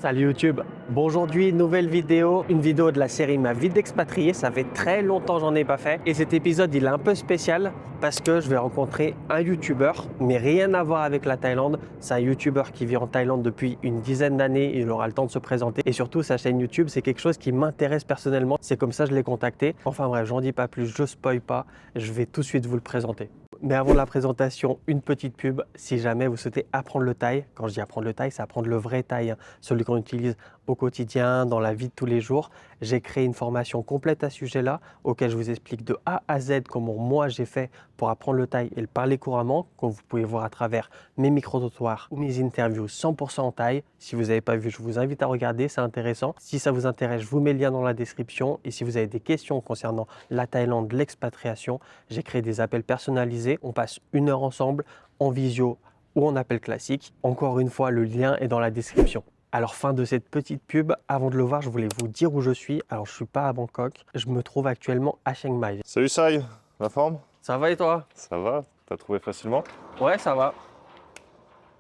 Salut YouTube. Bon, aujourd'hui, nouvelle vidéo, une vidéo de la série Ma vie d'expatrié. Ça fait très longtemps que j'en ai pas fait. Et cet épisode, il est un peu spécial parce que je vais rencontrer un YouTuber, mais rien à voir avec la Thaïlande. C'est un YouTuber qui vit en Thaïlande depuis une dizaine d'années. Il aura le temps de se présenter. Et surtout, sa chaîne YouTube, c'est quelque chose qui m'intéresse personnellement. C'est comme ça que je l'ai contacté. Enfin bref, j'en dis pas plus, je spoil pas. Je vais tout de suite vous le présenter. Mais avant la présentation, une petite pub. Si jamais vous souhaitez apprendre le thaï, quand je dis apprendre le thaï, c'est apprendre le vrai thaï, hein, celui qu'on utilise au quotidien, dans la vie de tous les jours. J'ai créé une formation complète à ce sujet-là, auquel je vous explique de A à Z comment moi j'ai fait pour apprendre le thaï et le parler couramment, comme vous pouvez voir à travers mes micro-trottoirs ou mes interviews 100% en thaï. Si vous n'avez pas vu, je vous invite à regarder, c'est intéressant. Si ça vous intéresse, je vous mets le lien dans la description. Et si vous avez des questions concernant la Thaïlande, l'expatriation, j'ai créé des appels personnalisés. On passe 1 heure ensemble en visio ou en appel classique. Encore une fois, le lien est dans la description. Alors, fin de cette petite pub. Avant de le voir, je voulais vous dire où je suis. Alors, je ne suis pas à Bangkok. Je me trouve actuellement à Chiang Mai. Salut Sai, la forme? Ça va et toi? Ça va? T'as trouvé facilement? Ouais, ça va.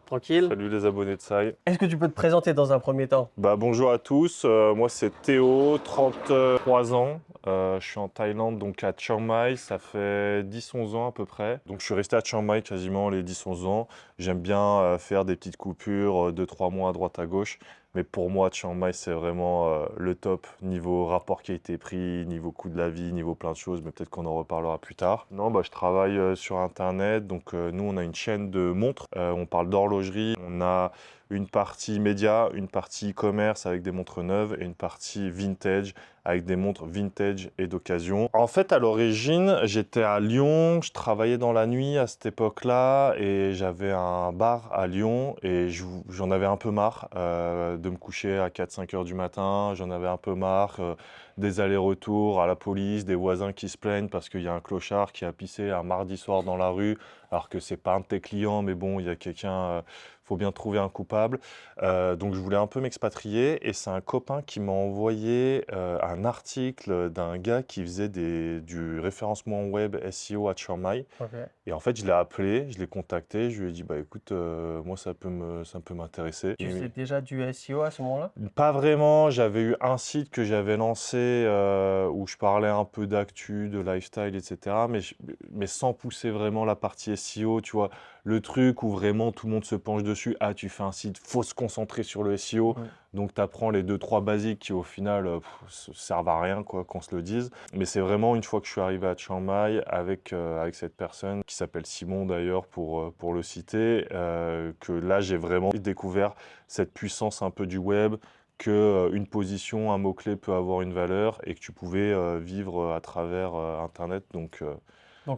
Tranquille. Salut les abonnés de Sai. Est-ce que tu peux te présenter dans un premier temps? Bonjour à tous, moi c'est Théo, 33 ans. Je suis en Thaïlande, donc à Chiang Mai, ça fait 10-11 ans à peu près. Donc je suis resté à Chiang Mai quasiment les 10-11 ans. J'aime bien faire des petites coupures, 2-3 mois à droite à gauche. Mais pour moi, Chiang Mai, c'est vraiment le top niveau rapport qualité-prix, niveau coût de la vie, niveau plein de choses. Mais peut-être qu'on en reparlera plus tard. Non, je travaille sur Internet. Donc nous, on a une chaîne de montres. On parle d'horlogerie. On a une partie média, une partie e-commerce avec des montres neuves et une partie vintage avec des montres vintage et d'occasion. En fait, à l'origine, j'étais à Lyon, je travaillais dans la nuit à cette époque-là et j'avais un bar à Lyon et j'en avais un peu marre de me coucher à 4-5 heures du matin. J'en avais un peu marre des allers-retours à la police, des voisins qui se plaignent parce qu'il y a un clochard qui a pissé un mardi soir dans la rue alors que c'est pas un de tes clients, mais bon, il y a quelqu'un... faut bien trouver un coupable. Donc je voulais un peu m'expatrier et c'est un copain qui m'a envoyé un article d'un gars qui faisait du référencement web SEO à Chiang Mai. Ok. Et en fait, je l'ai appelé, je l'ai contacté, je lui ai dit écoute, moi ça peut m'intéresser. Tu faisais déjà du SEO à ce moment-là? Pas vraiment, j'avais eu un site que j'avais lancé où je parlais un peu d'actu, de lifestyle, etc. Mais sans pousser vraiment la partie SEO, tu vois, le truc où vraiment tout le monde se penche dessus. Ah, tu fais un site, faut se concentrer sur le SEO. Ouais. Donc tu apprends les 2-3 basiques qui au final servent à rien, quoi, qu'on se le dise. Mais c'est vraiment une fois que je suis arrivé à Chiang Mai avec cette personne qui s'appelle Simon d'ailleurs pour le citer, que là j'ai vraiment découvert cette puissance un peu du web, que une position, un mot-clé peut avoir une valeur et que tu pouvais vivre à travers Internet. Donc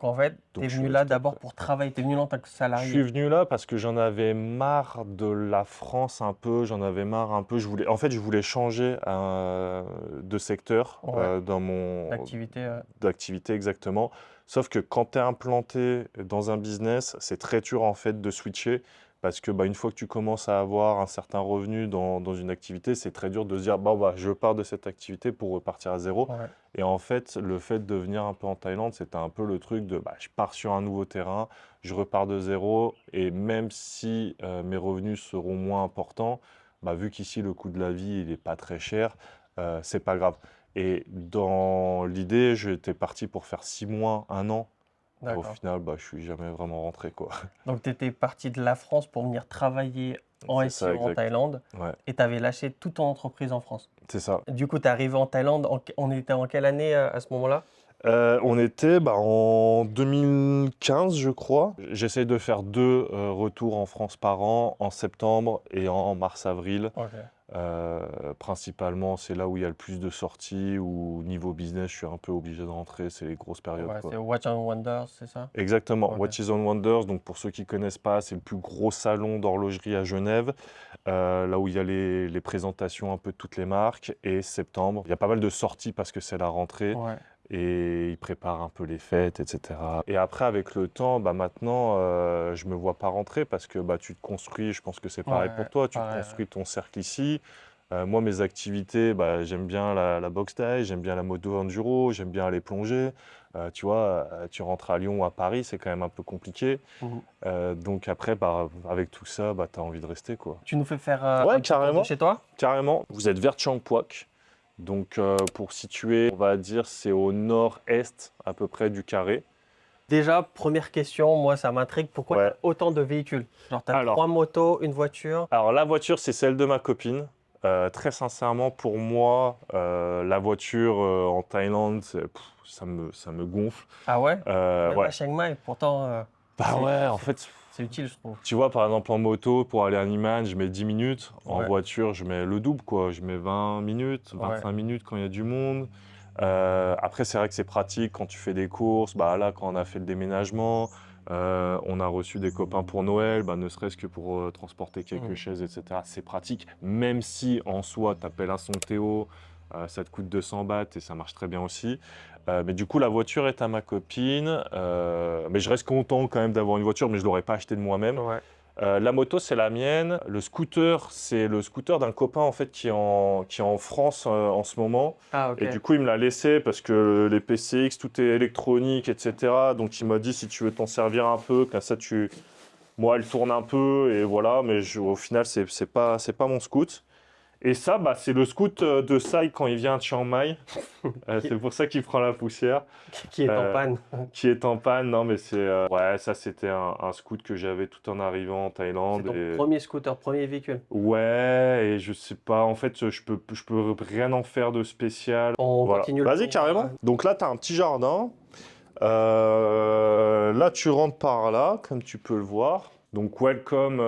en fait, tu es Je suis venu là resté d'abord après. pour travailler, tu es venu là en tant que Je suis salarié. venu là parce que j'en avais marre de la France un peu, j'en avais marre un peu. En fait, je voulais changer de secteur Ouais. dans mon L'activité. d'activité exactement. Sauf que quand tu es implanté dans un business, c'est très dur en fait de switcher parce que une fois que tu commences à avoir un certain revenu dans une activité, c'est très dur de se dire je pars de cette activité pour repartir à zéro. Ouais. Et en fait, le fait de venir un peu en Thaïlande, c'était un peu le truc de je pars sur un nouveau terrain, je repars de zéro et même si mes revenus seront moins importants, vu qu'ici le coût de la vie il est pas très cher, c'est pas grave. Et dans l'idée, j'étais parti pour faire 6 mois, 1 an. Et au D'accord. final, je suis jamais vraiment rentré, quoi. Donc tu étais parti de la France pour venir travailler en C'est ça, SEO en exact. Thaïlande Ouais, et tu avais lâché toute ton entreprise en France. c'est ça. Du coup, tu es arrivé en Thaïlande, on était en quelle année à ce moment-là? On était en 2015, je crois. J'essaie de faire 2 retours en France par an, en septembre et en mars-avril. Ok. Principalement, c'est là où il y a le plus de sorties, où niveau business, je suis un peu obligé de rentrer, c'est les grosses périodes, Ouais, quoi. c'est Watch and Wonders, c'est ça? Exactement, Ok. Watches and Wonders, donc pour ceux qui ne connaissent pas, c'est le plus gros salon d'horlogerie à Genève, là où il y a les présentations un peu de toutes les marques, et septembre, il y a pas mal de sorties parce que c'est la rentrée, Ouais. et ils préparent un peu les fêtes, etc. Et après, avec le temps, maintenant, je me vois pas rentrer parce que tu te construis, je pense que c'est pareil Ouais, pour toi, tu te pareil. construis ton cercle ici. Moi, mes activités, j'aime bien la boxe taille, j'aime bien la moto enduro, j'aime bien aller plonger. Tu vois, tu rentres à Lyon ou à Paris, c'est quand même un peu compliqué. Donc après, bah, avec tout ça, bah, tu as envie de rester, quoi. Tu nous fais faire Ouais, un petit tour de carrément. chez toi? Carrément. Vous êtes vers Changpuak. Donc pour situer, on va dire, c'est au nord-est à peu près du carré. Déjà, première question, moi ça m'intrigue, pourquoi tu Ouais. as autant de véhicules? Genre tu as Alors. 3 motos, une voiture. Alors la voiture, c'est celle de ma copine. Très sincèrement, pour moi, la voiture en Thaïlande, ça me gonfle. Ah ouais? Même Ouais. à Chiang Mai, pourtant Bah c'est ouais, en fait, c'est utile je trouve. tu vois, par exemple, en moto, pour aller à Niman, je mets 10 minutes. En Ouais. voiture, je mets le double, quoi. Je mets 20 minutes, Ouais. 25 minutes quand il y a du monde. Après, c'est vrai que c'est pratique quand tu fais des courses. Bah là, quand on a fait le déménagement, on a reçu des copains pour Noël, bah, ne serait-ce que pour transporter quelques chaises, etc. C'est pratique, même si en soi, tu appelles un son Théo, ça te coûte 200 bahts et ça marche très bien aussi. Mais du coup, la voiture est à ma copine. Mais je reste content quand même d'avoir une voiture, mais je ne l'aurais pas acheté de moi-même. Ouais. La moto, c'est la mienne. Le scooter, c'est le scooter d'un copain en fait qui est en France en ce moment. Ah ok. Et du coup, il me l'a laissé parce que les PCX, tout est électronique, etc. Donc, il m'a dit si tu veux t'en servir un peu, comme ça, moi, elle tourne un peu et voilà. Mais au final, c'est pas mon scoot. Et ça, bah, c'est le scoot de Sai quand il vient à Chiang Mai. C'est pour ça qu'il prend la poussière. Qui est en Euh, panne. qui est en panne, non mais c'est... ouais, ça c'était un scoot que j'avais tout en arrivant en C'est Thaïlande. ton Et... premier scooter, premier véhicule. Ouais, et je sais pas, en fait je peux rien en faire de spécial. On Voilà. continue le Vas-y, tour. carrément. Donc là, tu as un petit jardin. Là, tu rentres par là, comme tu peux le voir. Donc welcome,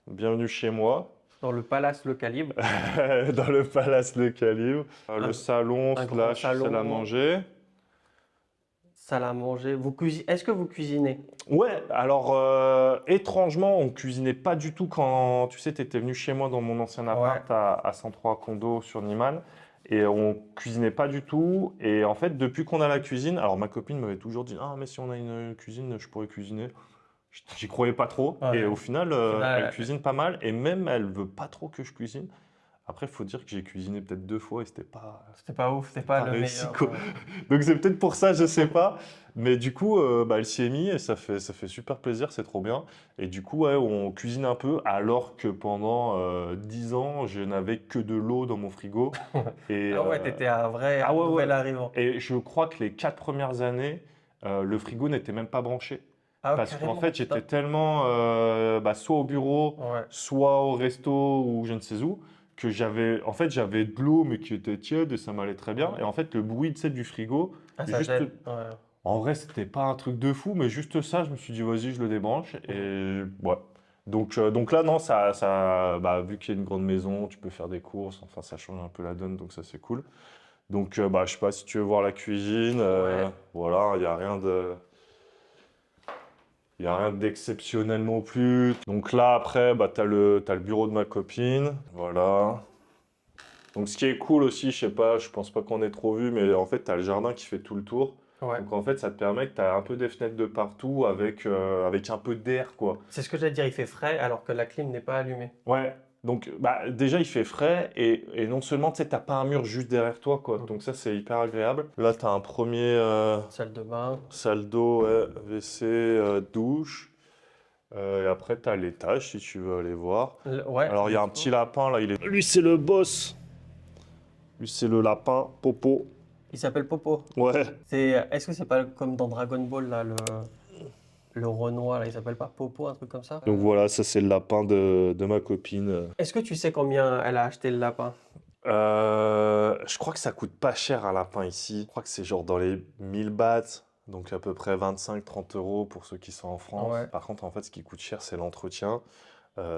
bienvenue chez moi. Dans le Palace Le Calibre. Dans le palace de Calibre. Le Un- salon, un grand slash salon. salle à manger. Salle à manger. Est-ce que vous cuisinez? Ouais, alors étrangement, on cuisinait pas du tout quand, tu sais, tu étais venu chez moi dans mon ancien appart à 103 Condo sur Niman, et on cuisinait pas du tout. Et en fait, depuis qu'on a la cuisine, alors ma copine m'avait toujours dit, ah mais si on a une cuisine, je pourrais cuisiner. J'y croyais pas trop, Ouais. et au final, Au final, elle cuisine pas mal, et même elle veut pas trop que je cuisine. Après, il faut dire que j'ai cuisiné peut-être 2 fois et c'était pas ouf, c'était pas le réussi, meilleur. quoi. Donc c'est peut-être pour ça, je sais pas. Mais du coup, bah, elle s'y est mise et ça fait super plaisir, c'est trop bien. Et du coup, ouais, on cuisine un peu alors que pendant 10 ans, je n'avais que de l'eau dans mon frigo. Et, Ah ouais, t'étais un vrai ah ouais, nouvel ouais. arrivant. Et je crois que les 4 premières années, le frigo n'était même pas branché. Ah Parce qu'en carrément, fait, putain. j'étais tellement bah, soit au bureau, Ouais. soit au resto ou je ne sais où, que j'avais de l'eau mais qui était tiède et ça m'allait très bien. Ouais. Et en fait, le bruit, tu sais, du frigo, Ah ça juste, t'aide. Ouais. en vrai, c'était pas un truc de fou, mais juste ça, je me suis dit, vas-y, je le débranche. Et ouais. Donc là, non, bah, vu qu'il y a une grande maison, tu peux faire des courses, enfin, ça change un peu la donne, donc ça, c'est cool. Donc, bah, je sais pas si tu veux voir la cuisine, Ouais. voilà, il n'y a rien de... Il n'y a rien d'exceptionnel non plus. Donc là, après, bah, t'as le bureau de ma copine. Voilà. Donc ce qui est cool aussi, je sais pas, je pense pas qu'on ait trop vu, mais en fait, tu as le jardin qui fait tout le tour. Ouais. Donc en fait, ça te permet que tu as un peu des fenêtres de partout avec un peu d'air, quoi. C'est ce que j'allais dire, il fait frais alors que la clim n'est pas allumée. Ouais. Donc bah, déjà, il fait frais et non seulement, tu sais, t'as pas un mur juste derrière toi, quoi. Donc ça, c'est hyper agréable. Là, tu as un premier Salle de bain. salle d'eau, ouais, WC, douche. Et après, tu as l'étage si tu veux aller voir. Ouais. Alors, il y a un petit lapin là. Lui, c'est le boss. Lui, c'est le lapin Popo. Il s'appelle Popo. Ouais. Est-ce que c'est pas comme dans Dragon Ball là, le Renoir là, il s'appelle pas Popo, un truc comme ça? Donc voilà, ça, c'est le lapin de ma copine. Est-ce que tu sais combien elle a acheté le lapin? Je crois que ça coûte pas cher un lapin ici. Je crois que c'est genre dans les 1000 bahts. Donc à peu près 25-30 euros pour ceux qui sont en France. Ouais. Par contre, en fait, ce qui coûte cher, c'est l'entretien.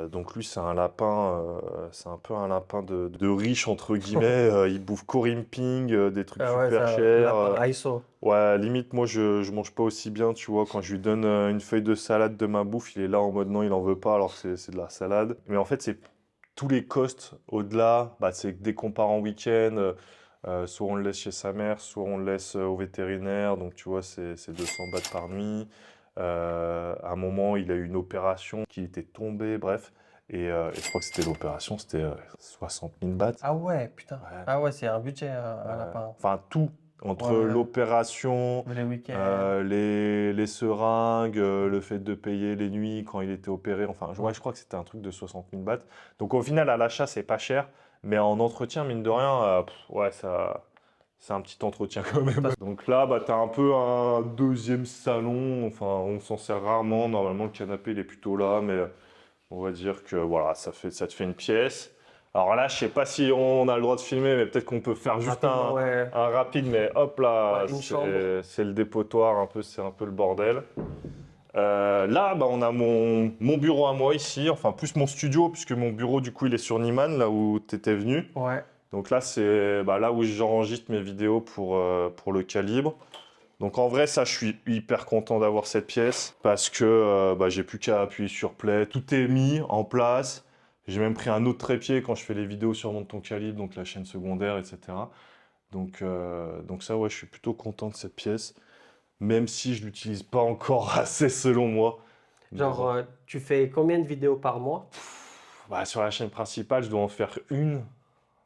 Donc lui, c'est un lapin, c'est un peu un lapin de riche, entre guillemets. Il bouffe Corimping, des trucs Ah ouais, super c'est un chers. lapin ISO. Ouais, limite, moi, je mange pas aussi bien, tu vois. Quand je lui donne une feuille de salade de ma bouffe, il est là en mode non, il en veut pas, alors que c'est de la salade. Mais en fait, c'est tous les costs au-delà. Bah, c'est que dès qu'on part en week-end, soit on le laisse chez sa mère, soit on le laisse au vétérinaire. Donc, tu vois, c'est 200 bahts par nuit. À un moment, il a eu une opération qui était tombée, bref. Et je crois que c'était l'opération, c'était 60 000 bahts. Ah ouais, putain. Ouais. Ah ouais, c'est un budget un lapin. Enfin, tout. entre Ouais. l'opération, Les week-ends. les seringues, le fait de payer les nuits quand il était opéré. Enfin, je crois que c'était un truc de 60 000 bahts. Donc au final, à l'achat, c'est pas cher. Mais en entretien, mine de rien, ouais, c'est un petit entretien quand même. Donc là, bah, tu as un peu un deuxième salon. Enfin, on s'en sert rarement. Normalement, le canapé, il est plutôt là. Mais on va dire que voilà, ça te fait une pièce. Alors là, je sais pas si on a le droit de filmer, mais peut-être qu'on peut faire juste Rapidement, ouais. un rapide. Mais hop là, Ouais, une chambre. c'est le dépotoir, c'est un peu le bordel. Là, bah, on a mon bureau à moi ici, enfin plus mon studio, puisque mon bureau, du coup, il est sur Niman, là où tu étais venu. Ouais. Donc là, c'est bah, là où j'enregistre mes vidéos pour le calibre. Donc en vrai, ça, je suis hyper content d'avoir cette pièce parce que bah, j'ai plus qu'à appuyer sur play. Tout est mis en place. J'ai même pris un autre trépied quand je fais les vidéos sur Monte ton calibre, donc la chaîne secondaire, etc. Donc ça, ouais, je suis plutôt content de cette pièce, même si je l'utilise pas encore assez selon moi. Mais Genre, bon. tu fais combien de vidéos par mois? Bah, sur la chaîne principale, je dois en faire une.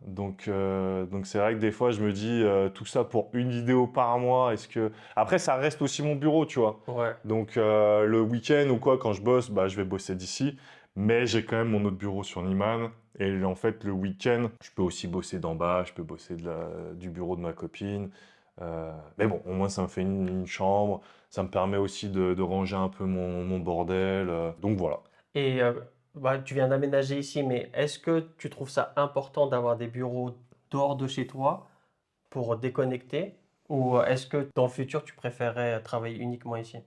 Donc c'est vrai que des fois, je me dis, tout ça pour une vidéo par mois, est-ce que... Après, ça reste aussi mon bureau, tu vois. Ouais. Donc le week-end ou quoi, quand je bosse, bah, je vais bosser d'ici. Mais j'ai quand même mon autre bureau sur Niman. Et en fait, le week-end, je peux aussi bosser d'en bas, je peux bosser du bureau de ma copine. Mais bon, au moins, ça me fait une chambre. Ça me permet aussi de ranger un peu mon bordel. Donc voilà. Et bah, tu viens d'aménager ici, mais est-ce que tu trouves ça important d'avoir des bureaux dehors de chez toi pour déconnecter? Ou est-ce que dans le futur, tu préférerais travailler uniquement ici?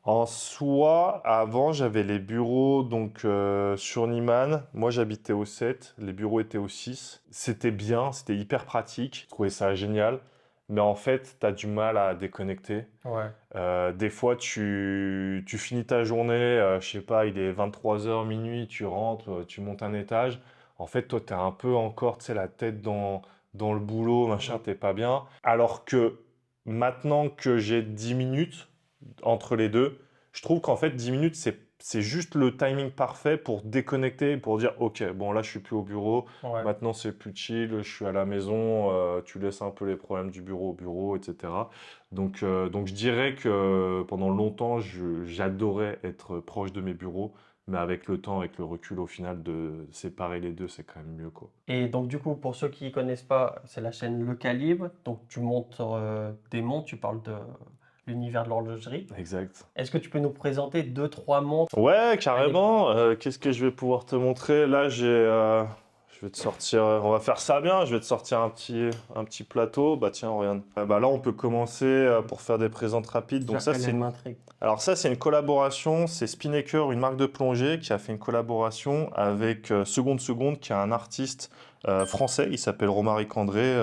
En soi, avant, j'avais les bureaux donc sur Niman. Moi, j'habitais au 7, les bureaux étaient au 6. C'était bien, c'était hyper pratique. Je trouvais ça génial. Mais en fait, tu as du mal à déconnecter. Ouais. Des fois, tu finis ta journée, je sais pas, il est 23 h, minuit, tu rentres, tu montes un étage. En fait, toi, tu es un peu encore, tu sais, la tête dans le boulot, machin, Mhm. t'es pas bien. Alors que maintenant que j'ai 10 minutes, entre les deux, je trouve qu'en fait 10 minutes c'est juste le timing parfait pour déconnecter, pour dire ok, bon là je suis plus au bureau, Ouais. maintenant c'est plus chill, je suis à la maison, tu laisses un peu les problèmes du bureau au bureau, etc. Donc je dirais que pendant longtemps j'adorais être proche de mes bureaux, mais avec le temps, avec le recul au final de séparer les deux, c'est quand même mieux quoi. Et donc, du coup, pour ceux qui ne connaissent pas, c'est la chaîne Le Calibre. Donc, tu montes des montres, tu parles de l'univers de l'horlogerie. Exact. Est-ce que tu peux nous présenter deux, trois montres? Ouais, Allez. carrément. Qu'est-ce que je vais pouvoir te montrer? Là, je vais te sortir. On va faire ça bien. Je vais te sortir un petit plateau. Bah tiens, regarde. Bah là, on peut commencer pour faire des présentes rapides. Donc ça, Elle m'intrigue. alors ça, c'est une collaboration. C'est Spinnaker, une marque de plongée, qui a fait une collaboration avec Seconde Seconde, qui est un artiste français. Il s'appelle Romaric André.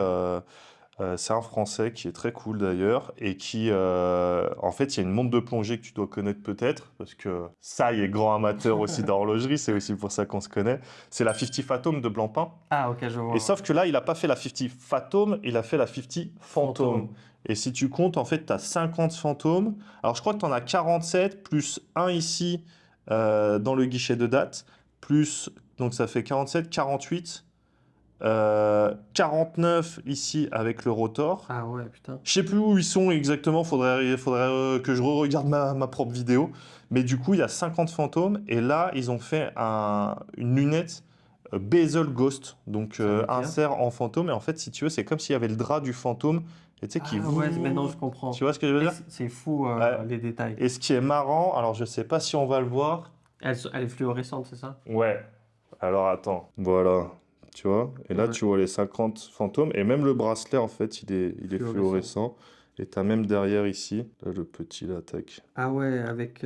C'est un Français qui est très cool d'ailleurs et qui, en fait, il y a une montre de plongée que tu dois connaître peut-être parce que ça, il est grand amateur aussi d'horlogerie, c'est aussi pour ça qu'on se connaît. C'est la 50 Fathom de Blancpain. Ah, ok, je vois. Et sauf que là, il n'a pas fait la 50 Fathom, il a fait la 50 Phantom. Et si tu comptes, en fait, tu as 50 fantômes. Alors, je crois que tu en as 47, plus un ici dans le guichet de date, plus, donc ça fait 47, 48. 49 ici avec le rotor. Ah ouais, putain. Je sais plus où ils sont exactement, faudrait que je re-regarde ma propre vidéo. Mais du coup, il y a 50 fantômes et là, ils ont fait une lunette bezel ghost, donc Ça veut dire? insert en fantôme. Et en fait, si tu veux, c'est comme s'il y avait le drap du fantôme et tu sais qui Ah ouais, maintenant je comprends. Tu vois ce que je veux dire? C'est fou Ouais. les détails. Et ce qui est marrant, alors je sais pas si on va le voir. Elle est fluorescente, c'est ça? Ouais. Alors attends, voilà. Tu vois? Et là, Ouais. tu vois les 50 fantômes. Et même le bracelet, en fait, il est fluorescent. Et tu as même derrière ici, là, le petit, là, tac. Ah ouais, avec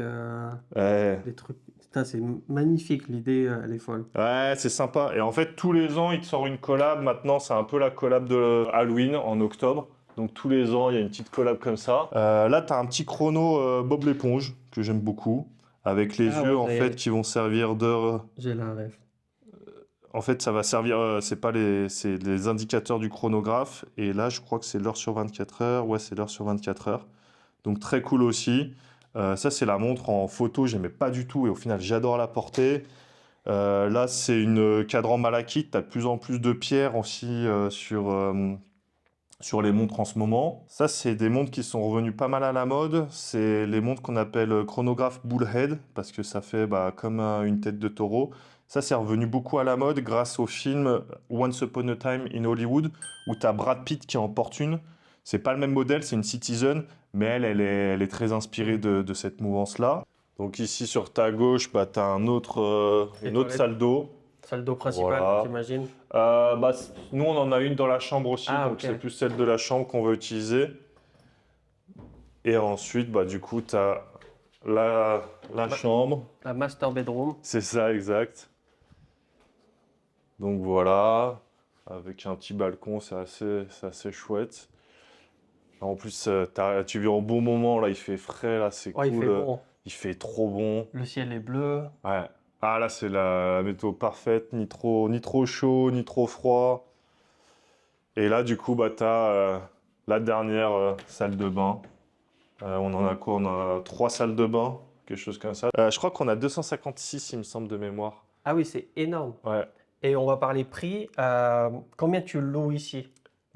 Ouais, des trucs. Putain, c'est magnifique, l'idée, elle est folle. ouais, c'est sympa. Et en fait, tous les ans, il te sort une collab. Maintenant, c'est un peu la collab de Halloween en octobre. Donc, tous les ans, il y a une petite collab comme ça. Là, tu as un petit chrono Bob l'éponge que j'aime beaucoup. Avec les Ah yeux, ouais, en fait, qui vont servir d'heure. j'ai la rêve. En fait, ça va servir, c'est les indicateurs du chronographe. Et là, je crois que c'est l'heure sur 24 heures. Ouais, c'est l'heure sur 24 heures. Donc, très cool aussi. Ça, c'est la montre en photo. J'aimais pas du tout. Et au final, j'adore la porter. Là, c'est une cadran malachite. Tu as de plus en plus de pierres aussi sur les montres en ce moment. Ça, c'est des montres qui sont revenues pas mal à la mode. C'est les montres qu'on appelle chronographe bullhead, parce que ça fait comme une tête de taureau. Ça, c'est revenu beaucoup à la mode grâce au film Once Upon a Time in Hollywood, où tu as Brad Pitt qui en porte une. C'est pas le même modèle, c'est une Citizen, mais elle est très inspirée de cette mouvance-là. Donc ici, sur ta gauche, bah, tu as une autre toilettes. salle d'eau. Salle d'eau principale, Voilà. j'imagine. Nous, on en a une dans la chambre aussi, Ah, donc ok. c'est plus celle de la chambre qu'on va utiliser. Et ensuite, bah, du coup, tu as la chambre. La master bedroom. C'est ça, exact. Donc voilà, avec un petit balcon, c'est assez chouette. En plus, tu vis au bon moment, là, il fait frais, là, c'est Ouais, cool. il fait bon. Il fait trop bon. Le ciel est bleu. Ouais. Ah, là, c'est la météo parfaite, ni trop chaud, ni trop froid. Et là, du coup, bah, tu as la dernière salle de bain. On en a quoi? On a 3 salles de bain, quelque chose comme ça. Je crois qu'on a 256, il me semble, de mémoire. Ah oui, c'est énorme. Ouais. Et on va parler prix. Combien tu loues ici?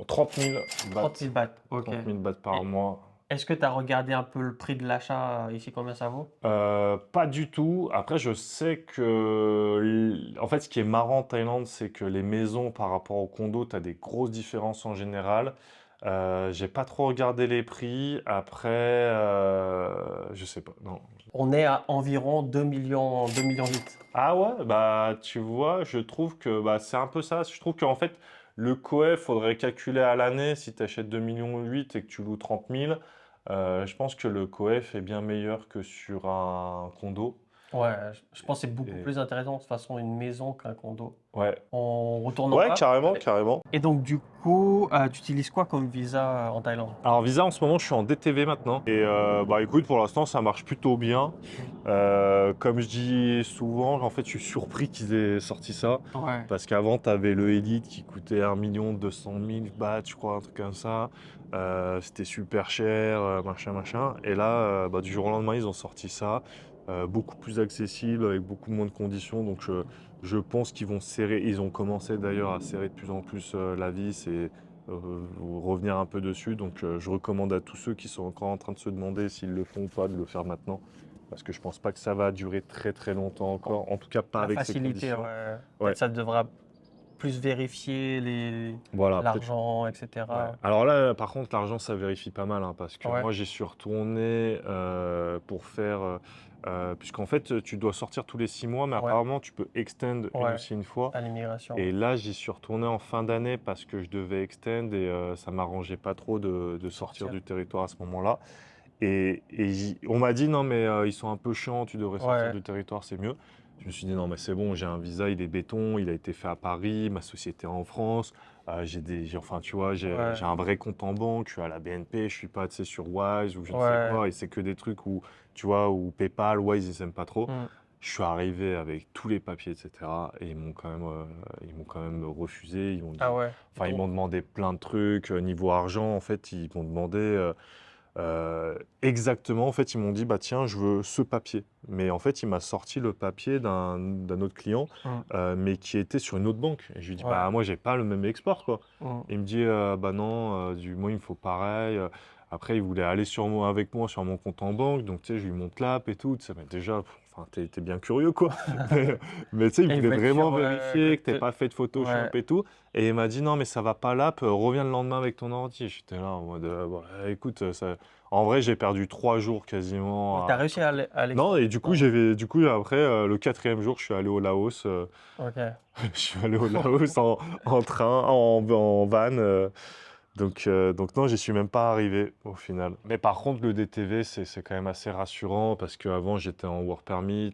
30 000 bahts. 30 000 bahts. Ok. 30 000 bahts par mois. Est-ce que tu as regardé un peu le prix de l'achat ici, combien ça vaut? Pas du tout. Après, je sais que, en fait, ce qui est marrant en Thaïlande, c'est que les maisons par rapport aux condos, tu as des grosses différences en général. J'ai pas trop regardé les prix. Après, je sais pas. Non. On est à environ 2 millions, 2 millions 8. Ah ouais, bah tu vois, je trouve que bah, c'est un peu ça. Je trouve qu'en fait, le coef, faudrait calculer à l'année si tu achètes 2,8 millions et que tu loues 30 000. Je pense que le coef est bien meilleur que sur un condo. Ouais, je pense que c'est beaucoup Et- plus intéressant de toute façon une maison qu'un condo. Ouais, On retourne en ouais, bas. carrément. Et donc du coup, tu utilises quoi comme visa en Thaïlande? Alors Visa, en ce moment, je suis en DTV maintenant. Et bah écoute, pour l'instant, ça marche plutôt bien. Comme je dis souvent, en fait, je suis surpris qu'ils aient sorti ça. Ouais. Parce qu'avant, tu avais le Elite qui coûtait 1 200 000 bahts, je crois, un truc comme ça. C'était super cher, machin. Et là, bah, du jour au lendemain, ils ont sorti ça. Beaucoup plus accessible, avec beaucoup moins de conditions. Donc je pense qu'ils vont serrer. Ils ont commencé d'ailleurs à serrer de plus en plus la vis et revenir un peu dessus. Donc je recommande à tous ceux qui sont encore en train de se demander s'ils le font ou pas de le faire maintenant. Parce que je pense pas que ça va durer très longtemps encore. En tout cas, pas La avec ces facilité, conditions. ouais. Ouais. Peut-être ça devra plus vérifier Voilà, peut-être. l'argent, etc. Ouais. Alors là, par contre, l'argent, ça vérifie pas mal, hein, parce que Ouais. moi, j'y suis retourné pour faire... puisqu'en fait, tu dois sortir tous les 6 mois, mais Ouais. apparemment, tu peux extend Ouais. aussi une fois. À l'immigration. Et là, j'y suis retourné en fin d'année parce que je devais extend et ça m'arrangeait pas trop de sortir du territoire à ce moment-là. Et on m'a dit, non, mais ils sont un peu chiants, tu devrais sortir Ouais. du territoire, c'est mieux. Je me suis dit, non, mais c'est bon, j'ai un visa, il est béton, il a été fait à Paris, ma société est en France. Enfin, tu vois, j'ai Ouais. un vrai compte en banque, je suis à la BNP, je suis pas, tu sais, sur Wise ou je ne sais Ouais. quoi. Et c'est que des trucs où, tu vois, où PayPal, Wise, ils aiment pas trop. Mm. Je suis arrivé avec tous les papiers, etc. Et ils m'ont quand même refusé. Ils m'ont dit, Ah ouais. enfin, ils m'ont demandé plein de trucs. Niveau argent, en fait, ils m'ont demandé exactement. En fait, ils m'ont dit, bah tiens, je veux ce papier. Mais en fait, il m'a sorti le papier d'un autre client, mais qui était sur une autre banque. Et je lui dis, Ouais. bah moi, j'ai pas le même export, quoi. Mm. Il me dit, bah non, moi, il me faut pareil. Après, il voulait aller avec moi sur mon compte en banque. Donc, tu sais, je lui montre l'app et tout. Tu sais, mais déjà, enfin, t'es bien curieux, quoi. mais tu sais, il Et il voulait veut être vraiment sûr, vérifier que que t'aies pas fait de Photoshop Ouais. et tout. Et il m'a dit, non, mais ça va pas l'app, reviens le lendemain avec ton ordi. J'étais là en mode, bon, écoute, ça... en vrai, j'ai perdu 3 jours quasiment. T'as réussi à l'exporter? Non, et du coup, après, le 4e jour, je suis allé au Laos. Ok. Je suis allé au Laos en train, en van. Donc non, j'y suis même pas arrivé au final. Mais par contre, le DTV, c'est quand même assez rassurant parce qu'avant, j'étais en work permit.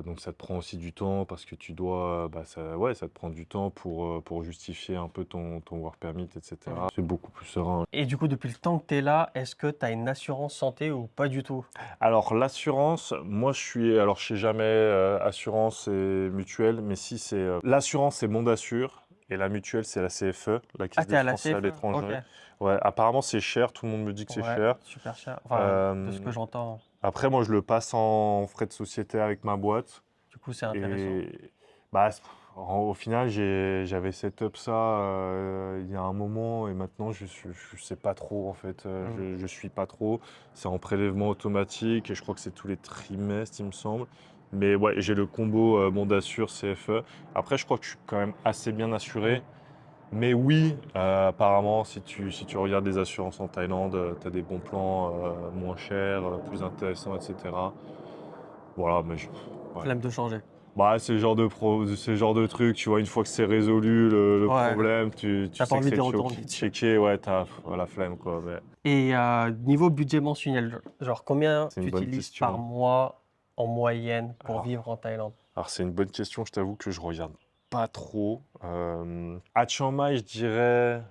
Donc ça te prend aussi du temps parce que tu dois... ça te prend du temps pour justifier un peu ton work permit, etc. C'est beaucoup plus serein. Et du coup, depuis le temps que tu es là, est-ce que tu as une assurance santé ou pas du tout? Alors l'assurance, moi je sais jamais assurance et mutuelle, mais si c'est l'assurance c'est Mondassure et la mutuelle c'est la CFE, la Caisse Ah, t'es des à la Français à CFE? l'étranger. Ok. Ouais, apparemment c'est cher, tout le monde me dit que c'est Ouais, cher. super cher. Enfin, de ce Euh, que j'entends, Après moi je le passe en frais de société avec ma boîte du coup, c'est intéressant. et bah Au final, j'avais setup ça il y a un moment et maintenant je sais pas trop en fait. Je suis pas trop. C'est en prélèvement automatique et je crois que c'est tous les trimestres, il me semble. Mais ouais, j'ai le combo Mondassure CFE. Après, je crois que je suis quand même assez bien assuré. Mais oui, apparemment, si tu regardes les assurances en Thaïlande, tu as des bons plans moins chers, plus intéressants, etc. Voilà, mais ouais. Flemme de changer. Bah, c'est le genre de truc, tu vois, une fois que c'est résolu le Ouais. problème, tu T'as pas sais que envie c'est de le retourner dessus. checké, ouais, t'as la flemme, quoi. Mais Et niveau budget mensuel, genre combien c'est tu une bonne utilises par question. mois en moyenne pour Alors, vivre en Thaïlande? alors, c'est une bonne question, je t'avoue que je regarde pas trop. À Chiang Mai, je dirais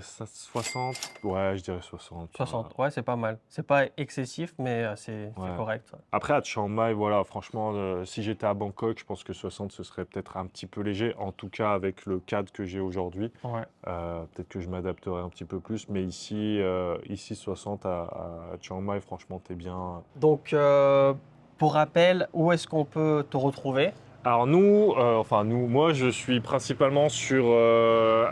60. Ouais, je dirais 60. 60, ouais, c'est pas mal. C'est pas excessif, mais c'est Ouais. correct. Après, à Chiang Mai, voilà, franchement, si j'étais à Bangkok, je pense que 60, ce serait peut-être un petit peu léger. En tout cas, avec le cadre que j'ai aujourd'hui, Ouais. peut-être que je m'adapterai un petit peu plus. Mais ici 60 à Chiang Mai, franchement, t'es bien. Donc, pour rappel, où est-ce qu'on peut te retrouver? Alors moi, je suis principalement sur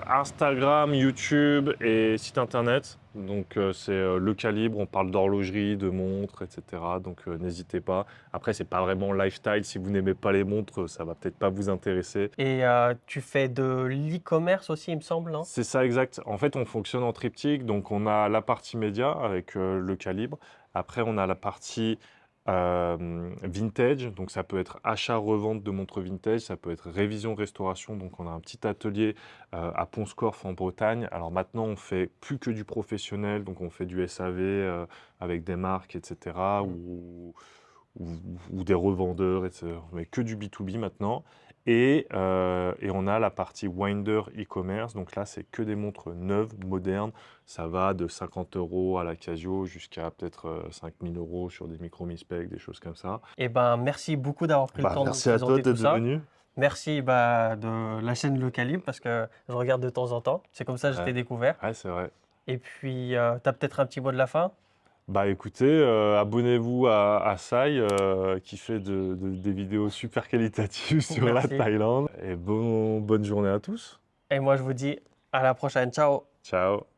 Instagram, YouTube et site internet. Donc c'est Le Calibre, on parle d'horlogerie, de montres, etc. Donc n'hésitez pas. Après, c'est pas vraiment lifestyle. Si vous n'aimez pas les montres, ça va peut-être pas vous intéresser. Et tu fais de l'e-commerce aussi, il me semble, non? C'est ça exact. En fait, on fonctionne en triptyque. Donc on a la partie média avec Le Calibre. Après, on a la partie vintage, donc ça peut être achat-revente de montres vintage, ça peut être révision-restauration, donc on a un petit atelier à Pont-Scorff en Bretagne. Alors maintenant on fait plus que du professionnel, donc on fait du SAV avec des marques, etc. ou des revendeurs, etc. On fait que du B2B maintenant. Et on a la partie Winder e-commerce, donc là c'est que des montres neuves, modernes. Ça va de 50 € à la Casio jusqu'à peut-être 5000 € sur des micro-mi-spec, des choses comme ça. Eh ben, merci beaucoup d'avoir pris le Bah, temps de nous merci à toi présenter tout d'être ça. venu. Merci de la chaîne Le Calibre parce que je regarde de temps en temps. C'est comme ça que je t'ai Ouais, découvert. ouais, c'est vrai. Et puis, tu as peut-être un petit mot de la fin? Bah écoutez, abonnez-vous à Sai qui fait des vidéos super qualitatives sur la Merci. Thaïlande. Et bonne journée à tous. Et moi, je vous dis à la prochaine. Ciao! Ciao.